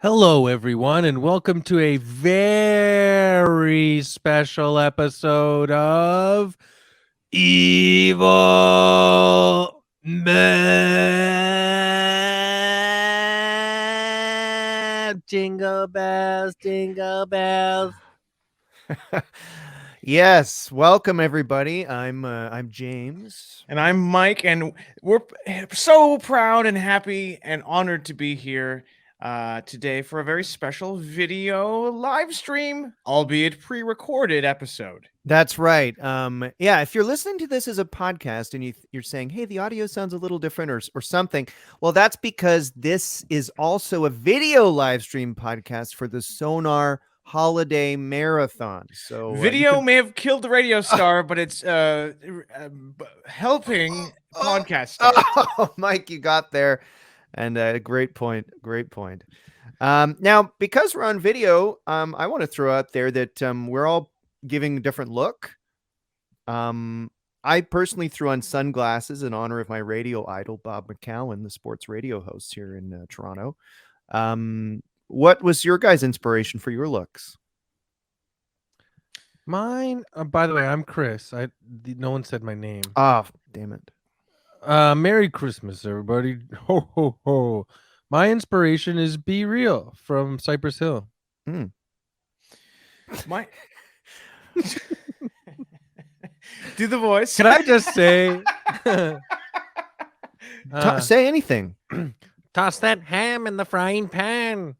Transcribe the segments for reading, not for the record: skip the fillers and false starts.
Hello, everyone, and welcome to a very special episode of Evil Man. Jingle bells, jingle bells. Yes, welcome everybody. I'm James. And I'm Mike, and we're so proud and happy and honored to be here today for a very special video live stream, albeit pre-recorded episode. That's right. Yeah, if you're listening to this as a podcast and you're saying, "Hey, the audio sounds a little different," or something, well, that's because this is also a video live stream podcast for the Sonar Holiday Marathon. So Video may have killed the radio star, but it's helping podcast star. Oh, Mike, you got there, and great point. Great point. Now, because we're on video, I want to throw out there that we're all giving a different look. I personally threw on sunglasses in honor of my radio idol, Bob McCowan, the sports radio host here in Toronto. What was your guys' inspiration for your looks? Mine, by the way, I'm Chris. No one said my name. Oh, damn it. Merry Christmas, everybody. Ho, ho, ho. My inspiration is Be Real from Cypress Hill. My do the voice. Can I just say... Say anything. Toss that ham in the frying pan.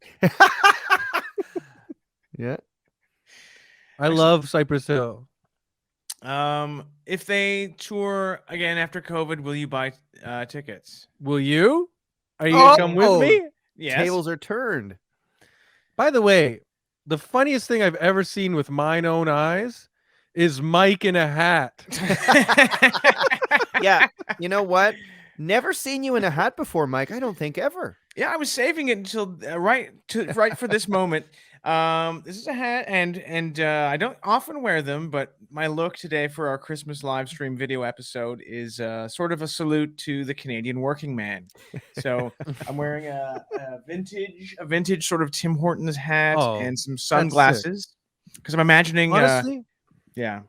Yeah. I love Cypress Hill. If they tour again after COVID, will you buy tickets? Will you? Are you going to come with me? Yes. Tables are turned. By the way, the funniest thing I've ever seen with mine own eyes is Mike in a hat. Yeah. You know what? Never seen you in a hat before, Mike. I don't think ever. Yeah, I was saving it until right for this moment. This is a hat, and I don't often wear them, but my look today for our Christmas live stream video episode is sort of a salute to the Canadian working man. So I'm wearing a vintage sort of Tim Hortons hat and some sunglasses because I'm imagining. Honestly, yeah.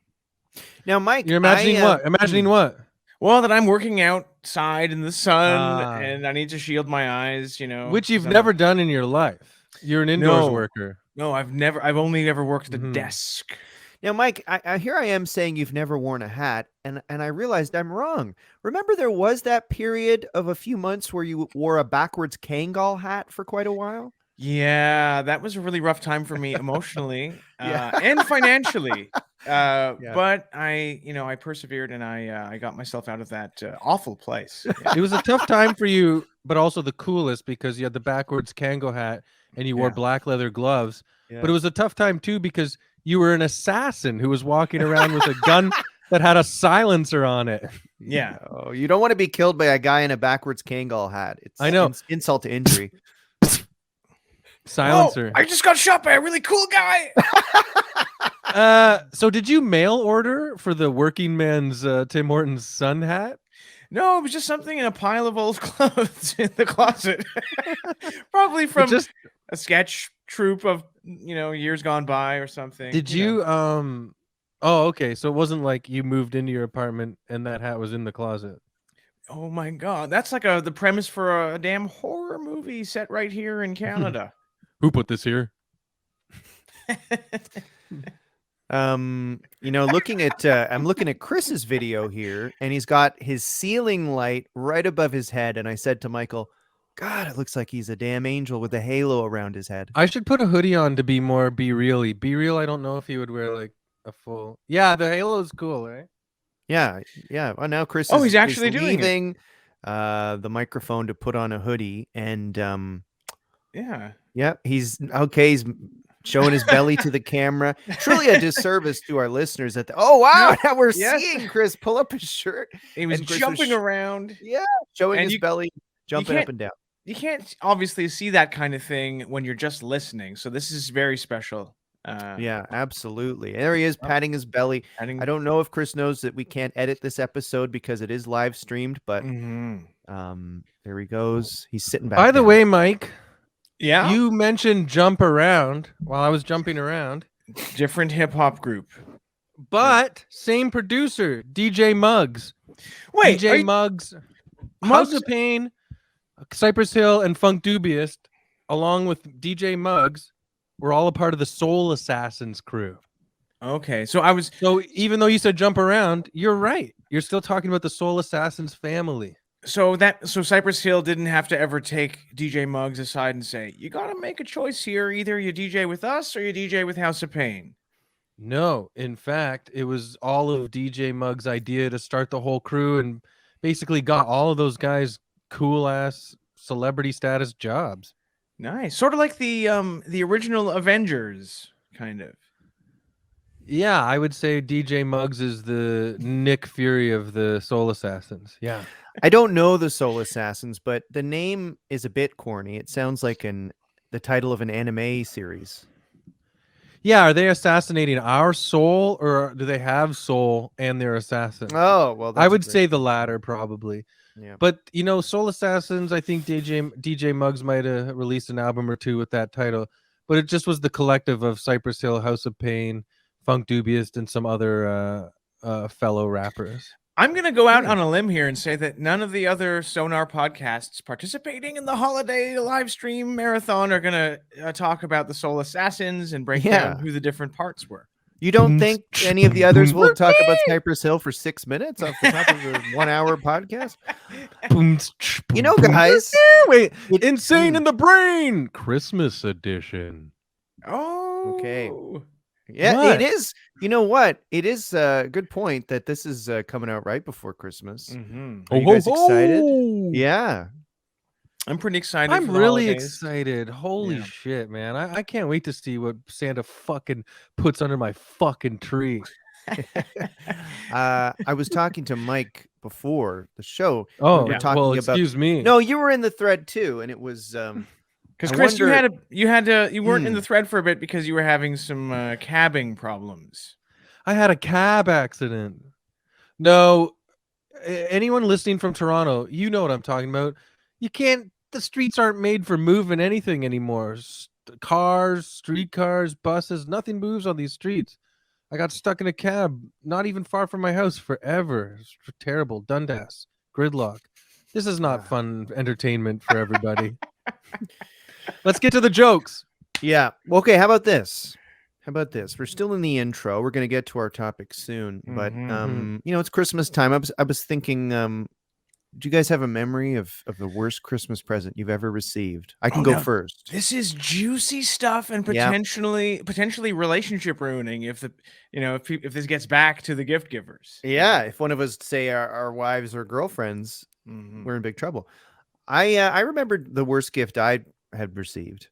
Now, Mike, you're imagining what? Imagining what? Well, that I'm working outside in the sun and I need to shield my eyes, Which you've never done in your life. You're an indoors worker. No, I've only ever worked at the desk. Now, Mike, here I am saying you've never worn a hat, and I realized I'm wrong. Remember there was that period of a few months where you wore a backwards Kangol hat for quite a while? Yeah, that was a really rough time for me emotionally and financially. But I persevered and I got myself out of that awful place. Yeah. It was a tough time for you, but also the coolest because you had the backwards Kangol hat and you wore black leather gloves. Yeah. But it was a tough time too because you were an assassin who was walking around with a gun that had a silencer on it. Yeah. Oh, you don't want to be killed by a guy in a backwards Kangol hat. It's I know. Insult to injury. Silencer. I just got shot by a really cool guy. So did you mail order for the working man's Tim Hortons sun hat? No, it was just something in a pile of old clothes in the closet. Probably from just a sketch troupe of, years gone by or something. Did you oh, okay. So it wasn't like you moved into your apartment and that hat was in the closet. Oh my God. That's like the premise for a damn horror movie set right here in Canada. Who put this here? Looking at I'm looking at Chris's video here, and he's got his ceiling light right above his head. And I said to Michael, God, it looks like he's a damn angel with a halo around his head. I should put a hoodie on to be more Be Real-y. Be Real, I don't know if he would wear like a full. Yeah, the halo is cool, right? Yeah. Well, now Chris he's actually leaving the microphone to put on a hoodie, and he's okay. He's showing his belly to the camera. Truly a disservice to our listeners. Now we're seeing Chris pull up his shirt. He was jumping around. Yeah, showing his belly, jumping up and down. You can't obviously see that kind of thing when you're just listening. So this is very special. Yeah, absolutely. There he is, patting his belly. I don't know if Chris knows that we can't edit this episode because it is live streamed, but there he goes. He's sitting back. By the way, Mike, Yeah. You mentioned Jump Around while I was jumping around. Different hip hop group. But same producer, DJ Muggs. Wait, DJ Muggs, House of Pain, Cypress Hill, and Funk Dubious, along with DJ Muggs, were all a part of the Soul Assassins crew. Okay, so even though you said Jump Around, you're right. You're still talking about the Soul Assassins family. So Cypress Hill didn't have to ever take DJ Muggs aside and say, "You got to make a choice here. Either you DJ with us or you DJ with House of Pain." No, in fact, it was all of DJ Muggs' idea to start the whole crew and basically got all of those guys cool ass celebrity status jobs. Nice. Sort of like the original Avengers, kind of. Yeah, I would say DJ Muggs is the Nick Fury of the Soul Assassins. Yeah. I don't know the Soul Assassins, but the name is a bit corny. It sounds like the title of an anime series. Yeah, are they assassinating our soul, or do they have soul and they're assassins? Oh, well, I would say the latter probably. Yeah. But Soul Assassins, I think DJ Muggs might have released an album or two with that title, but it just was the collective of Cypress Hill, House of Pain, Funk Dubious, and some other fellow rappers. I'm going to go out on a limb here and say that none of the other Sonar podcasts participating in the holiday live stream marathon are going to talk about the Soul Assassins and break down who the different parts were. You don't think any of the others will talk about Cypress Hill for 6 minutes off the top of a 1 hour podcast? Guys, wait, Insane in the Brain, Christmas edition. Oh, okay. Yeah, it is. You know what? It is a good point that this is coming out right before Christmas. Mm-hmm. Are you guys excited? Yeah. I'm pretty excited. I'm really excited. Holy shit, man. I can't wait to see what Santa fucking puts under my fucking tree. I was talking to Mike before the show. Oh, we were talking about, excuse me. No, you were in the thread too, and it was because Chris, you weren't in the thread for a bit because you were having some cabbing problems. I had a cab accident. No, anyone listening from Toronto, you know what I'm talking about. You can't. The streets aren't made for moving anything anymore. Cars, streetcars, buses, nothing moves on these streets. I got stuck in a cab, not even far from my house, forever. It's terrible. Dundas, gridlock. This is not fun entertainment for everybody. Let's get to the jokes. Yeah. Okay. How about this? We're still in the intro. We're going to get to our topic soon, but it's Christmas time. I was thinking, do you guys have a memory of the worst Christmas present you've ever received? I can go first. This is juicy stuff and potentially relationship ruining if this gets back to the gift givers. Yeah, if one of us, say our wives or girlfriends, we're in big trouble. I remembered the worst gift I had received,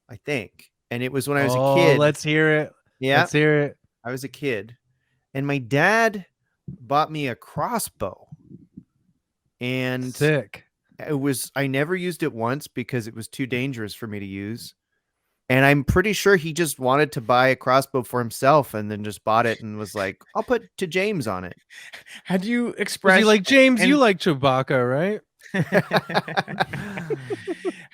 I think. And it was when I was a kid. Let's hear it. Yeah. Let's hear it. I was a kid. And my dad bought me a crossbow. And sick. I never used it once because it was too dangerous for me to use. And I'm pretty sure he just wanted to buy a crossbow for himself and then just bought it and was like, I'll put to James on it. Had you expressed... Was he like, James, you like Chewbacca, right?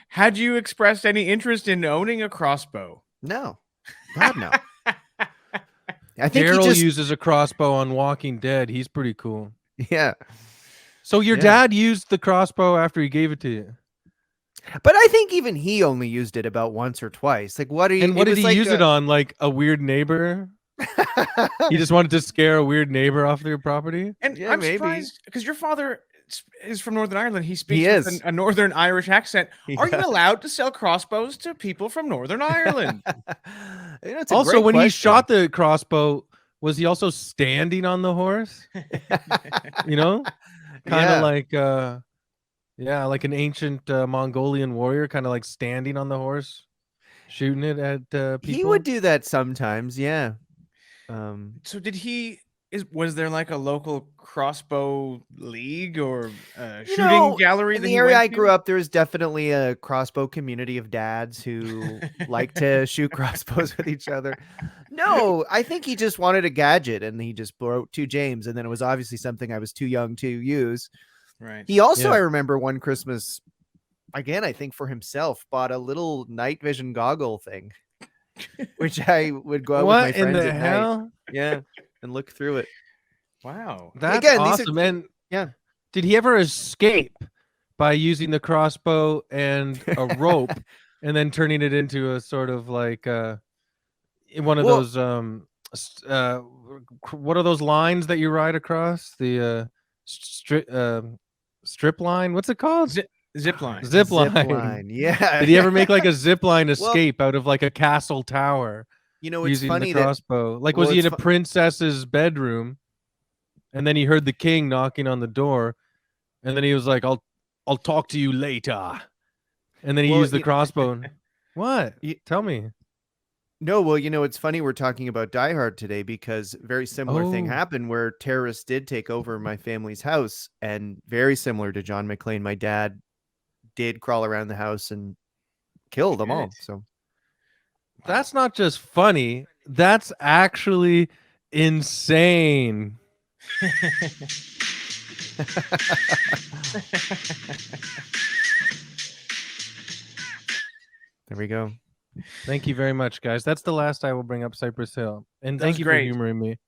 Had you expressed any interest in owning a crossbow? No. God, no. I think Daryl uses a crossbow on Walking Dead. He's pretty cool. Yeah. So your dad used the crossbow after he gave it to you? But I think even he only used it about once or twice. Like, what did he use it on? Like a weird neighbor? He just wanted to scare a weird neighbor off their property? And I'm surprised because your father is from Northern Ireland. He speaks with a Northern Irish accent. Are you allowed to sell crossbows to people from Northern Ireland? Also, when he shot the crossbow, was he also standing on the horse? Kind of like like an ancient Mongolian warrior, kind of like standing on the horse, shooting it at people. He would do that sometimes, yeah. So was there like a local crossbow league or shooting gallery? In the area I grew up, there was definitely a crossbow community of dads who like to shoot crossbows with each other. No, I think he just wanted a gadget and he just wrote to James, and then it was obviously something I was too young to use. Right. He also, I remember one Christmas again, I think for himself, bought a little night vision goggle thing, which I would go out with my What in friends the at night. hell? Yeah, and look through it. Wow. That's Again, awesome. And yeah. did he ever escape by using the crossbow and a rope and then turning it into a sort of like one of those what are those lines that you ride across? The strip line? What's it called? Zip line. Zip line. Zip line. Yeah. Did he ever make like a zip line escape out of like a castle tower It's using funny the crossbow? Like, was he in a princess's bedroom, and then he heard the king knocking on the door, and then he was like, "I'll talk to you later," and then he used the crossbow. What? Tell me. No, well, it's funny we're talking about Die Hard today because very similar thing happened where terrorists did take over my family's house, and very similar to John McClane, my dad did crawl around the house and kill them all. So that's not just funny, that's actually insane. There we go. Thank you very much, guys. That's the last I will bring up Cypress Hill. And thank you for humoring me.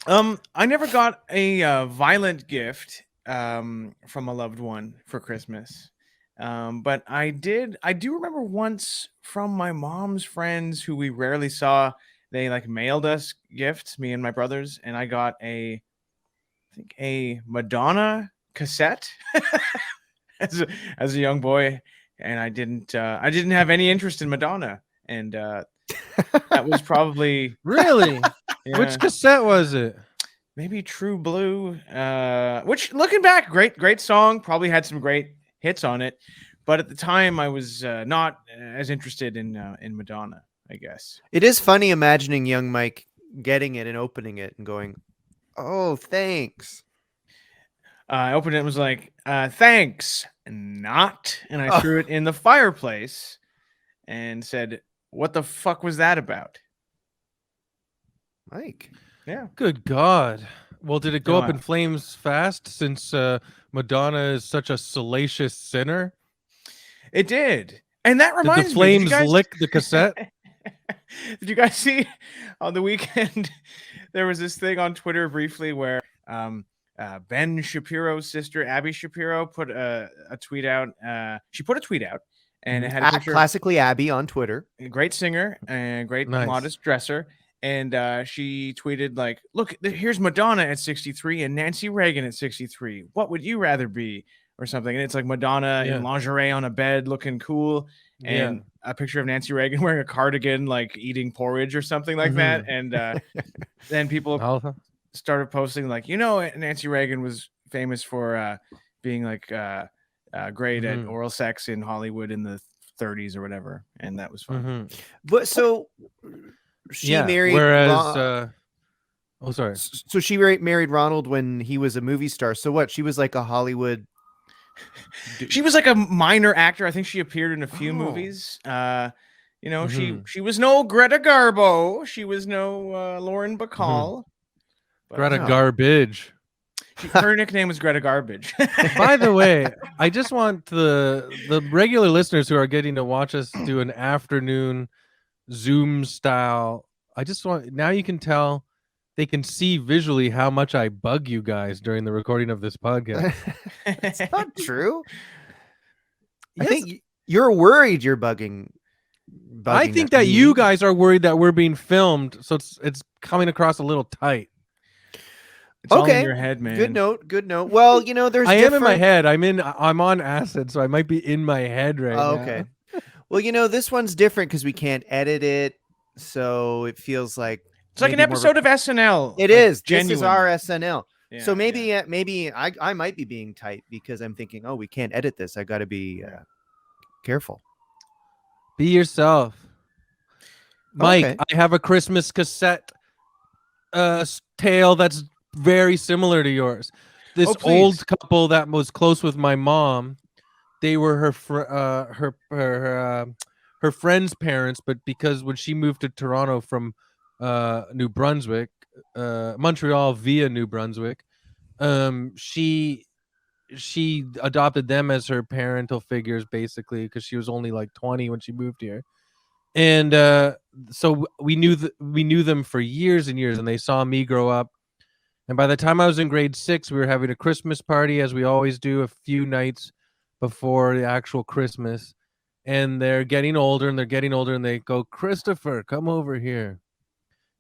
I never got a violent gift from a loved one for Christmas. But I do remember once from my mom's friends who we rarely saw, they like mailed us gifts, me and my brothers, and I got I think a Madonna cassette as a young boy. And I didn't have any interest in Madonna, and that was probably really. Yeah. Which cassette was it? Maybe True Blue. Which, looking back, great song. Probably had some great hits on it, but at the time I was not as interested in Madonna, I guess. It is funny imagining young Mike getting it and opening it and going, "Oh, thanks." I opened it and was like, "Thanks." Not, and I threw it in the fireplace and said, "What the fuck was that about?" Mike. Yeah. Good God. Well, did it go up in flames fast since Madonna is such a salacious sinner? It did. And that reminds me. Did the flames lick the cassette? Did you guys see on the weekend there was this thing on Twitter briefly where Ben Shapiro's sister, Abby Shapiro, put a tweet out. She put a tweet out, and it had a picture. Classically Abby on Twitter. A great singer and great modest dresser. And she tweeted like, "Look, here's Madonna at 63 and Nancy Reagan at 63. What would you rather be?" Or something. And it's like Madonna in lingerie on a bed looking cool. And a picture of Nancy Reagan wearing a cardigan, like eating porridge or something like that. And then people started posting like, Nancy Reagan was famous for being like great at oral sex in Hollywood in the 30s or whatever, and that was fun. But so she married. Whereas, sorry. So she married Ronald when he was a movie star. So what? She was like a Hollywood. She was like a minor actor. I think she appeared in a few movies. She was no Greta Garbo. She was no Lauren Bacall. Greta Garbage. Her nickname was Greta Garbage. By the way, I just want the regular listeners who are getting to watch us do an afternoon Zoom style. I just want, now you can tell, they can see visually how much I bug you guys during the recording of this podcast. It's not true. Yes. I think you're worried you're bugging I think that you guys are worried that we're being filmed, so it's coming across a little tight. It's all in your head, man. Good note. Well, there's I am in my head. I'm on acid, so I might be in my head right now. Okay. Well, this one's different because we can't edit it, so it feels like it's like an episode of SNL. It is. Genuine. This is our SNL. Yeah, so maybe I might be being tight because I'm thinking, we can't edit this. I got to be careful. Be yourself, Mike. Okay. I have a Christmas cassette tale that's very similar to yours. This old couple that was close with my mom, they were her friend's parents, but because when she moved to Toronto from New Brunswick, Montreal via New Brunswick, she she adopted them as her parental figures, basically, because she was only like 20 when she moved here. And so we knew them for years and years, and they saw me grow up. And by the time I was in grade 6, we were having a Christmas party, as we always do, a few nights before the actual Christmas. And they're getting older, and they go, "Christopher, come over here."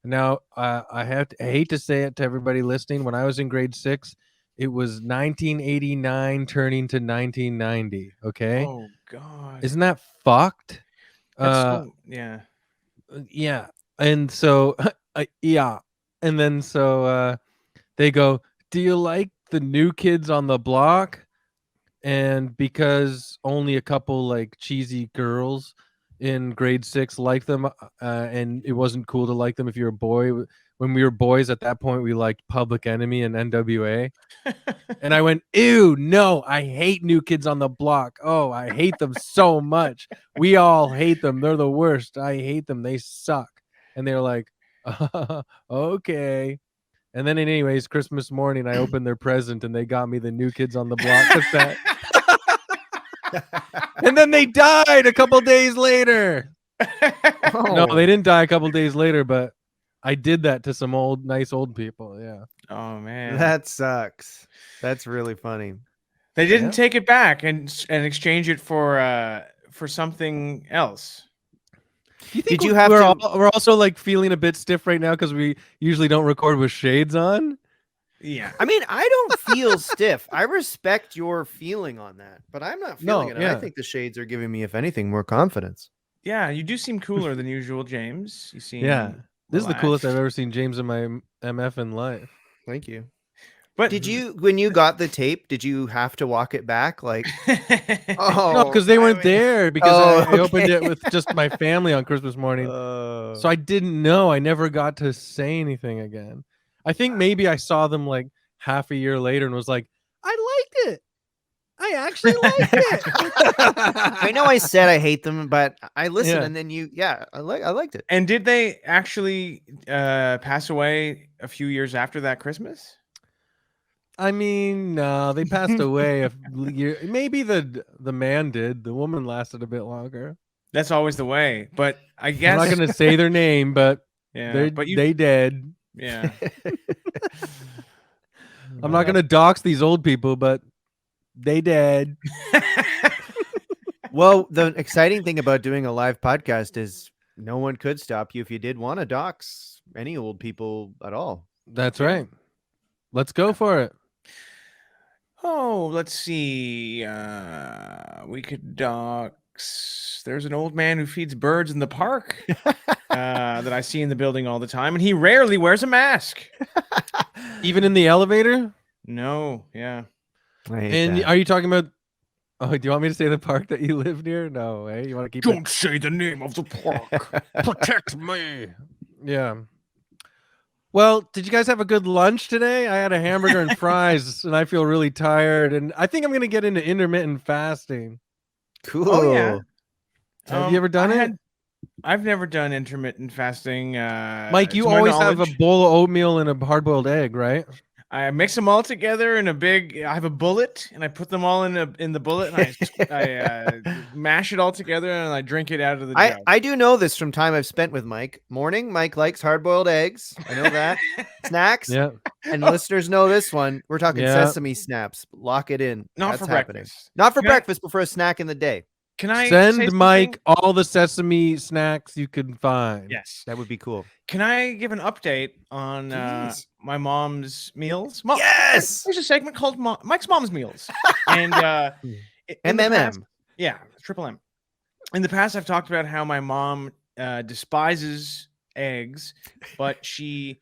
Now, I hate to say it to everybody listening. When I was in grade 6, it was 1989 turning to 1990. Okay, Oh God. isn't that fucked? That's Uh, so, yeah. yeah, and so yeah, and then so they go, "Do you like the new kids on the block?" And because only a couple like cheesy girls in grade 6 liked them, and it wasn't cool to like them if you're a boy. When we were boys at that point, we liked Public Enemy and NWA. And I went, "Ew, no, I hate New Kids on the Block. Oh, I hate them so much. We all hate them. They're the worst. I hate them. They suck." And they're like, "Okay." And then, anyways, Christmas morning, I opened their present and they got me the New Kids on the Block cassette. And then they died a couple days later. No, they didn't die a couple days later, but I did that to some nice old people. Yeah. Oh man, That sucks. That's really funny. they didn't take it back and exchange it for something else. Did you have we're also like feeling a bit stiff right now because we usually don't record with shades on? Yeah. I mean, I don't feel stiff. I respect your feeling on that, but I'm not feeling it. Yeah. I think the shades are giving me, if anything, more confidence. Yeah, you do seem cooler than usual, James. You seem This is the coolest I've relaxed. ever seen James in my MF in life. Thank you. But Did you, when you got the tape, did you have to walk it back? Like, No, because they weren't there, because I opened it with just my family on Christmas morning. So I didn't know. I never got to say anything again. I think maybe I saw them like half a year later and was like, "I liked it. I actually liked it." I know I said I hate them, but I listened, Yeah. and then I liked it. And did they actually pass away a few years after that Christmas? I mean, no, they passed away a year. Maybe the man did. The woman lasted a bit longer. That's always the way. But I I'm guess not gonna say their name, but yeah, they dead. yeah. I'm not gonna dox these old people, but they dead. Well, the exciting thing about doing a live podcast is no one could stop you if you did want to dox any old people at all. That's right. Let's go for it. Oh, let's see. We could dox. There's an old man who feeds birds in the park that I see in the building all the time, and he rarely wears a mask. Even in the elevator? No, yeah. And are you talking about? Oh, do you want me to say the park that you live near? No, eh? You want to keep? Don't say the name of the park. Protect me. Yeah. Well, did you guys have a good lunch today? I had a hamburger and fries, and I feel really tired. And I think I'm going to get into intermittent fasting. Cool. Oh, yeah. Have you ever done it? I've never done intermittent fasting. Mike, you always have a bowl of oatmeal and a hard-boiled egg, right? I mix them all together in a big. I have a bullet, and I put them all in the bullet, and I mash it all together, and I drink it out of the jug. I do know this from time I've spent with Mike. Morning, Mike likes hard-boiled eggs. I know that. Snacks. Yeah. And listeners know this one. We're talking sesame snaps. Lock it in. Not for breakfast. Not for breakfast, but for a snack in the day. Can I send Mike all the sesame snacks you can find? Yes, that would be cool. Can I give an update on my mom's meals? Yes, there's a segment called Mike's Mom's Meals, and MMM. Yeah, triple M. In the past, I've talked about how my mom despises eggs, but she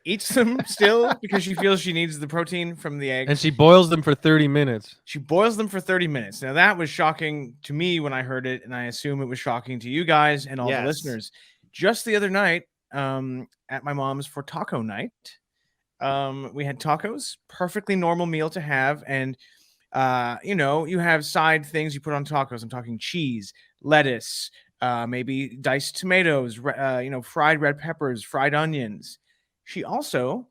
eats them still because she feels she needs the protein from the eggs. And she boils them for 30 minutes. She boils them for 30 minutes. Now, that was shocking to me when I heard it, and I assume it was shocking to you guys and all the listeners. Just the other night, at my mom's for taco night, we had tacos, perfectly normal meal to have. And, you have side things you put on tacos. I'm talking cheese, lettuce, maybe diced tomatoes, fried red peppers, fried onions. She also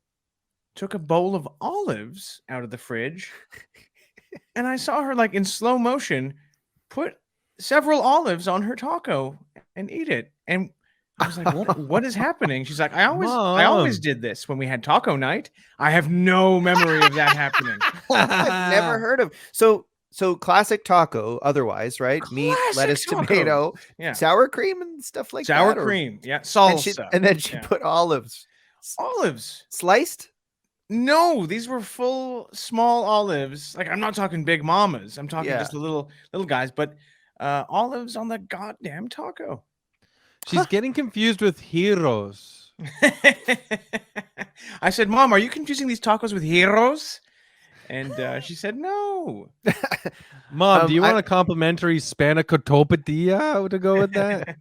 took a bowl of olives out of the fridge and I saw her like in slow motion put several olives on her taco and eat it. And I was like, what is happening? She's like, I always Mom. did this when we had taco night. I have no memory of that happening. I've never heard of. So classic taco, otherwise, right? Meat, Classic lettuce, taco. tomato, Yeah. sour cream and stuff like Sour that. cream. Yeah. And, Salsa. then she Yeah. put olives. Olives. Sliced? No, these were full small olives. Like, I'm not talking big mamas. I'm talking just the little guys, but olives on the goddamn taco. She's getting confused with heroes. I said, Mom, are you confusing these tacos with heroes? And she said, no. Mom, do you want a complimentary spanakotopia to go with that?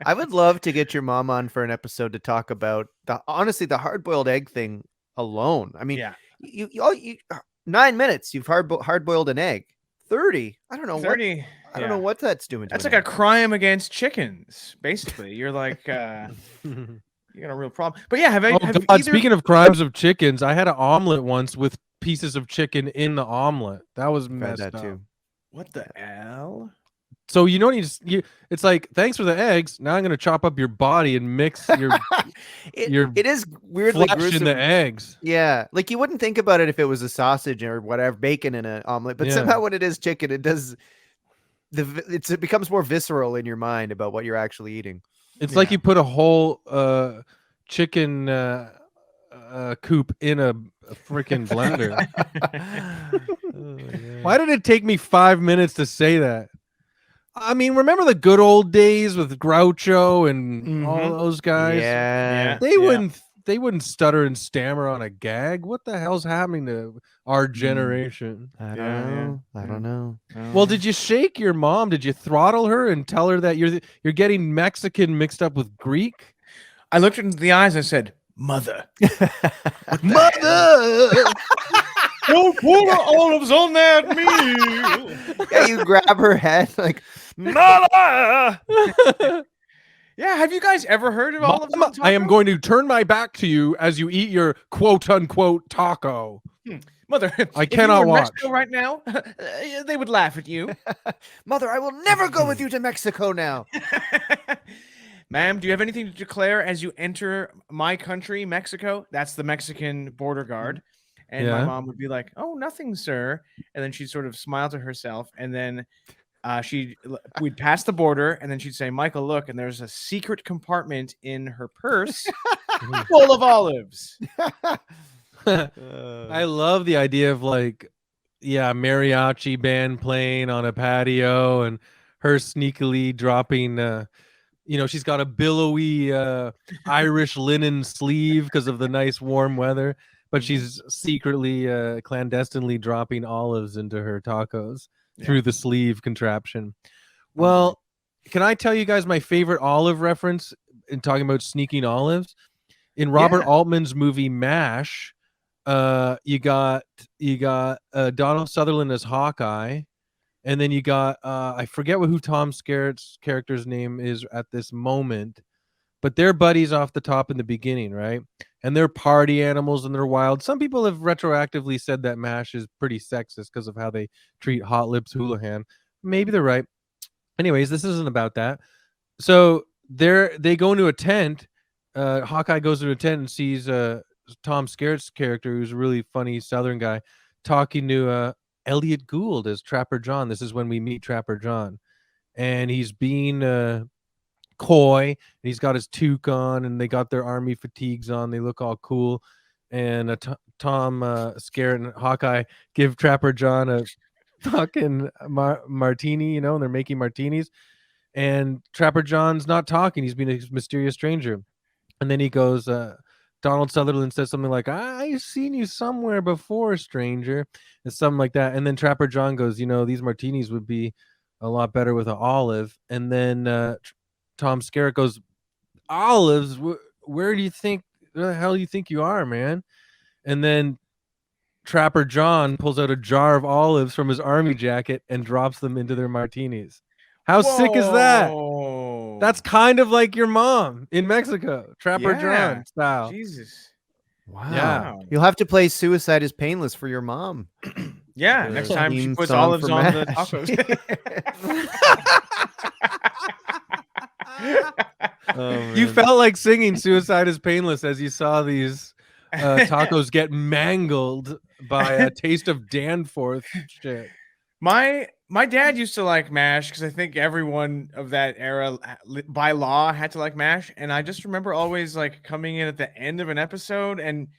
I would love to get your mom on for an episode to talk about honestly the hard-boiled egg thing alone. I mean, you 9 minutes you've hard-boiled an egg. 30. I don't know 30. I don't know what that's doing. That's like a crime against chickens, basically. You're like, you got a real problem. But yeah, speaking of crimes of chickens, I had an omelet once with pieces of chicken in the omelet. That was messed up. Too. What the hell? So you know it's like, thanks for the eggs. Now I'm gonna chop up your body and mix your it is weirdly flesh gruesome. in the eggs. Yeah, like you wouldn't think about it if it was a sausage or whatever, bacon in an omelet, but somehow when it is chicken, it does it becomes more visceral in your mind about what you're actually eating. It's like you put a whole chicken coop in a freaking blender. Why did it take me 5 minutes to say that? I mean, remember the good old days with Groucho and all those guys? Yeah. They wouldn't stutter and stammer on a gag. What the hell's happening to our generation? I don't know. Well, did you shake your mom? Did you throttle her and tell her that you're getting Mexican mixed up with Greek? I looked into the eyes and I said, Mother. Mother! Don't put olives on that meal. Yeah, you grab her head like, Mother! Yeah, have you guys ever heard of olives on taco? I am going to turn my back to you as you eat your quote-unquote taco. Mother, I cannot watch. Mexico right now, they would laugh at you. Mother, I will never go with you to Mexico now. Ma'am, do you have anything to declare as you enter my country, Mexico? That's the Mexican border guard. And my mom would be like, oh, nothing, sir. And then she'd sort of smile to herself. And then we'd pass the border. And then she'd say, Michael, look. And there's a secret compartment in her purse full of olives. I love the idea of mariachi band playing on a patio and her sneakily dropping she's got a billowy Irish linen sleeve because of the nice warm weather, but she's secretly clandestinely dropping olives into her tacos through the sleeve contraption. Well, can I tell you guys my favorite olive reference in talking about sneaking olives? In Robert Altman's movie MASH, you got Donald Sutherland as Hawkeye, and then you got I forget who Tom Skerritt's character's name is at this moment, but they're buddies off the top in the beginning, right? And they're party animals and they're wild. Some people have retroactively said that MASH is pretty sexist because of how they treat Hot Lips Houlihan. Maybe they're right. Anyways, this isn't about that. So they go into a tent. Hawkeye goes into a tent and sees Tom Skerritt's character, who's a really funny Southern guy, talking to Elliot Gould as Trapper John. This is when we meet Trapper John, and he's being coy, and he's got his toque on, and they got their army fatigues on. They look all cool, and Tom Skerritt and Hawkeye give Trapper John a fucking martini, and they're making martinis, and Trapper John's not talking. He's being a mysterious stranger, and then he goes, Donald Sutherland says something like, I've seen you somewhere before, stranger, and something like that. And then Trapper John goes, these martinis would be a lot better with an olive. And then Tom Skerritt goes, olives? Where the hell do you think you are, man? And then Trapper John pulls out a jar of olives from his army jacket and drops them into their martinis. How sick is that? That's kind of like your mom in Mexico, Trapper John style. Jesus. Wow. Yeah. You'll have to play Suicide is Painless for your mom. Yeah, The next time she theme puts song olives for on the MASH. tacos. You felt like singing "Suicide is Painless" as you saw these tacos get mangled by a taste of Danforth shit. My dad used to like MASH because I think everyone of that era by law had to like MASH, and I just remember always like coming in at the end of an episode and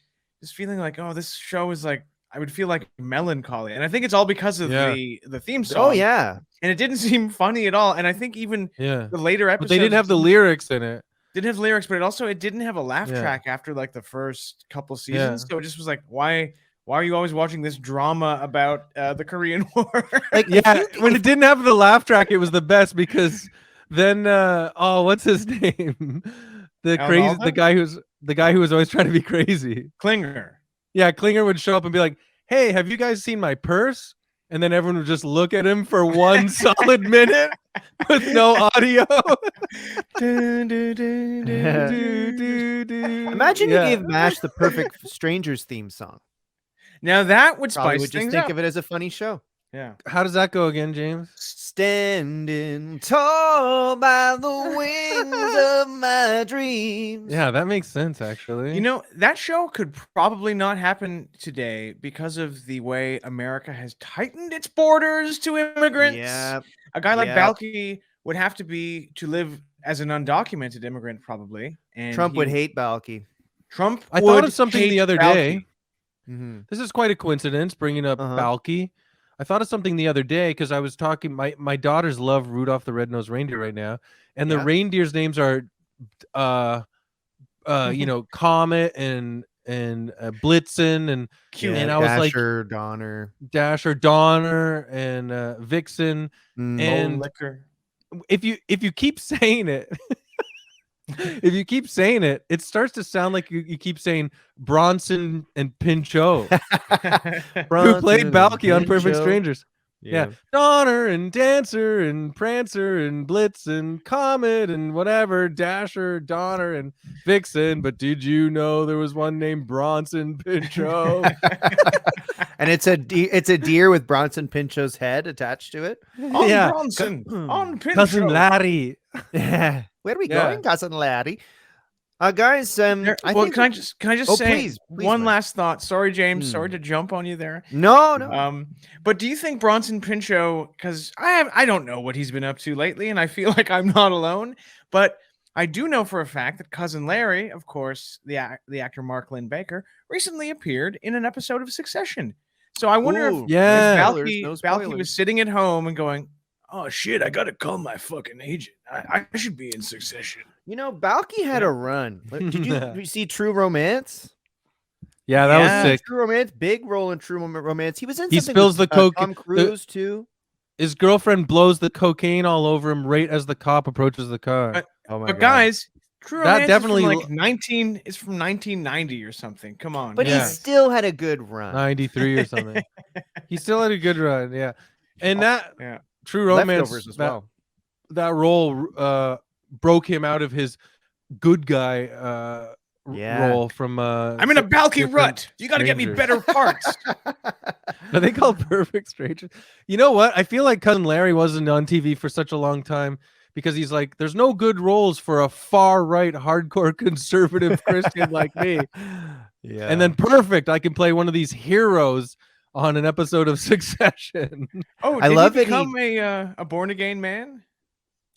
just feeling like, oh, this show is like, I would feel like melancholy, and I think it's all because of Yeah. the theme song. Oh yeah. And it didn't seem funny at all, and I think even Yeah. the later episodes But they didn't have the lyrics in it. didn't have lyrics, but it didn't have a laugh Yeah. track after like the first couple Yeah. seasons. So it just was like, why are you always watching this drama about the Korean War? Like, Yeah, when it didn't have the laugh track, it was the best because then oh, what's his name? The Alnaldo? guy who was always trying to be crazy. Klinger. Yeah, Klinger would show up and be like, "Hey, have you guys seen my purse?" And then everyone would just look at him for one solid minute with no audio. Imagine you gave MASH the perfect Strangers theme song. Now that would Probably spice would just things think up. of it as a funny show. Yeah. How does that go again, James? Standing tall by the wings of my dreams. Yeah, that makes sense actually. You know, that show could probably not happen today because of the way America has tightened its borders to immigrants. Yeah. A guy like Yep. Balky would have to live as an undocumented immigrant, probably. And Trump would hate Balky. Trump. I would thought of something hate the other Balky. day. This is quite a coincidence bringing up Balky. I thought of something the other day because I was talking. My daughters love Rudolph the Red-Nosed Reindeer right now, and the reindeers' names are, you know, Comet and Blitzen and Cute. and I was Dasher, like Donner, Donner, and Vixen. And Liquor. if you keep saying it. If you keep saying it, it starts to sound like you keep saying Bronson and Pinchot, who played Balky on Perfect Strangers. Yeah. Donner and Dancer and Prancer and Blitz and Comet and whatever, Dasher, Donner and Vixen. But did you know there was one named Bronson Pinchot? And it's a deer with Bronson Pinchot's head attached to it. On Bronson, on Pinchot. Cousin Larry. Where are we going, Cousin Larry? Guys, can I just say please, one last thought? Sorry, James. Sorry to jump on you there. No. But do you think Bronson Pinchot? Because I don't know what he's been up to lately, and I feel like I'm not alone. But I do know for a fact that Cousin Larry, of course, the actor Mark Lynn Baker, recently appeared in an episode of Succession. So I wonder if Balky was sitting at home and going, "Oh shit, I gotta call my fucking agent. I should be in Succession." You know, Balky had a run. Did you see True Romance? Yeah, that was sick. True Romance, big role in True Romance. He was in. He spills the coke. Tom Cruise too. His girlfriend blows the cocaine all over him right as the cop approaches the car. But guys, True Romance that definitely is from like it's from 1990 or something. Come on. But he still had a good run. 93 or something. He still had a good run. Yeah. And True Romance as well. That role broke him out of his good guy role from I'm in a Balky rut. You got to get me better parts. Are they called Perfect Strangers? You know what? I feel like Cousin Larry wasn't on TV for such a long time because he's like, there's no good roles for a far right, hardcore conservative Christian like me. Yeah. And then perfect, I can play one of these heroes on an episode of Succession. Oh, I love he become a born again man?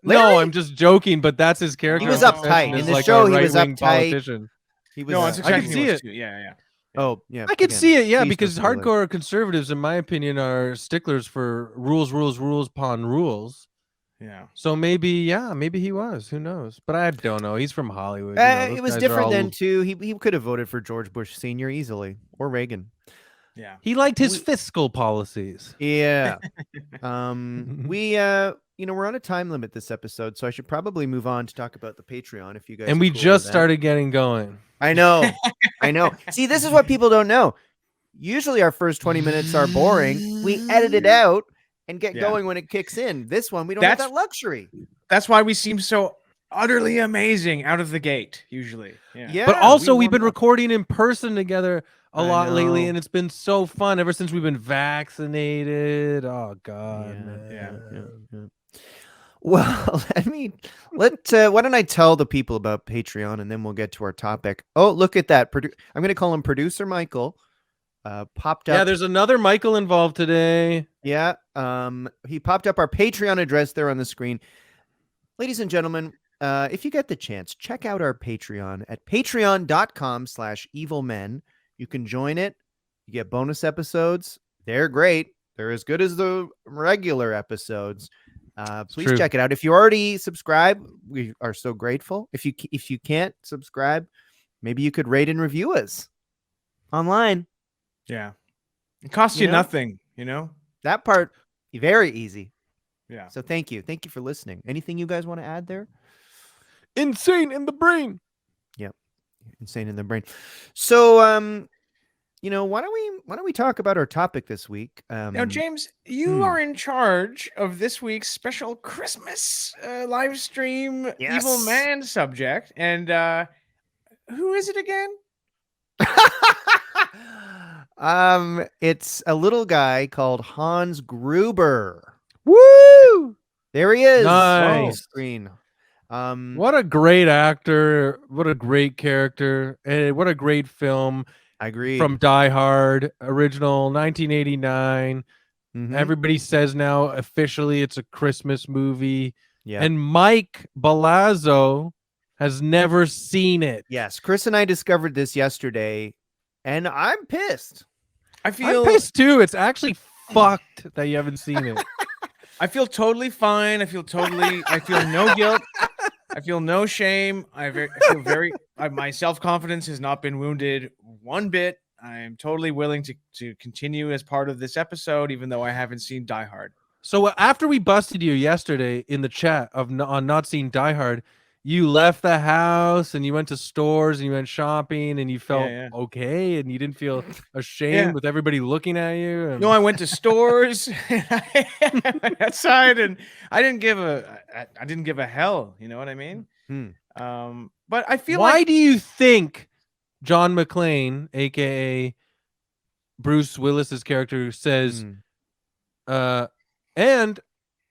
Larry? No, I'm just joking, but that's his character. He was uptight in the show. He was uptight. Politician. He was. No, on Succession, I can see it. Yeah. Oh, yeah. I can see it. Yeah, because hardcore conservatives, in my opinion, are sticklers for rules upon rules. Yeah. So maybe he was. Who knows? But I don't know. He's from Hollywood. It was different then too. He could have voted for George Bush Sr. easily or Reagan. Yeah. He liked his fiscal policies. Yeah. We're on a time limit this episode, so I should probably move on to talk about the Patreon if you guys. And we just started getting going. I know. See, this is what people don't know. Usually our first 20 minutes are boring. We edit it out and get going when it kicks in. This one, we don't have that luxury. That's why we seem so utterly amazing out of the gate, usually. Yeah. But also, we've been recording in person together a lot lately, and it's been so fun ever since we've been vaccinated. Oh God, man. Yeah. Well, why don't I tell the people about Patreon, and then we'll get to our topic. Oh, look at that. I'm going to call him Producer Michael. Popped up. Yeah, there's another Michael involved today. Yeah. He popped up our Patreon address there on the screen. Ladies and gentlemen, if you get the chance, check out our Patreon at patreon.com/evilmen. You can join it. You get bonus episodes. They're great. They're as good as the regular episodes. Please check it out. If you already subscribe, we are so grateful. If you can't subscribe, maybe you could rate and review us online. Yeah. It costs you nothing, That part, very easy. Yeah. So thank you. Thank you for listening. Anything you guys want to add there? Insane in the brain. Yep. Insane in the brain. So why don't we talk about our topic this week? Now, James, you are in charge of this week's special Christmas live stream Evil Man subject. And who is it again? It's a little guy called Hans Gruber. Woo! There he is. Nice. On the screen. What a great actor. What a great character. And what a great film. I agree. From Die Hard, original 1989. Everybody says now officially it's a Christmas movie. Yeah. And Mike Balazo has never seen it. Yes. Chris and I discovered this yesterday, and I'm pissed. I'm pissed too. It's actually fucked that you haven't seen it. I feel totally fine. I feel no guilt. I feel no shame. I feel very. My self-confidence has not been wounded one bit. I am totally willing to continue as part of this episode, even though I haven't seen Die Hard. So after we busted you yesterday in the chat on not seeing Die Hard, you left the house and you went to stores and you went shopping and you felt okay and you didn't feel ashamed with everybody looking at you. No, I went to stores and I went outside and I didn't give a hell. You know what I mean? But I feel why do you think John McClane, aka Bruce Willis's character, says, and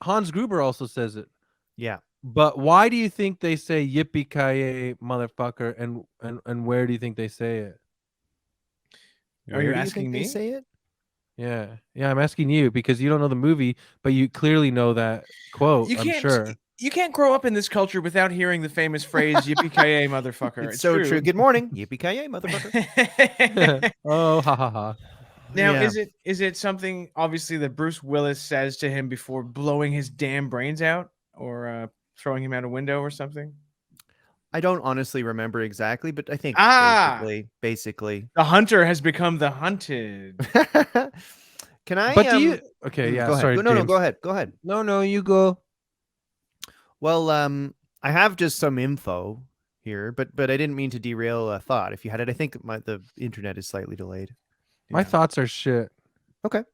Hans Gruber also says it. Yeah. But why do you think they say yippee-ki-yay, motherfucker, and where do you think they say it? Are you asking me? They say it? Yeah, I'm asking you because you don't know the movie, but you clearly know that quote. I'm sure you can't grow up in this culture without hearing the famous phrase "yippee-ki-yay, motherfucker." It's so true. Good morning, yippee-ki-yay, motherfucker. Oh, ha ha ha. Now, is it something obviously that Bruce Willis says to him before blowing his damn brains out, or throwing him out a window or something? I don't honestly remember exactly, but I think basically the hunter has become the hunted. Can I? But do you? Okay, yeah. Sorry. No, go ahead. Go ahead. No, you go. Well, I have just some info here, but I didn't mean to derail a thought. If you had it, I think the internet is slightly delayed. My thoughts are shit. Okay.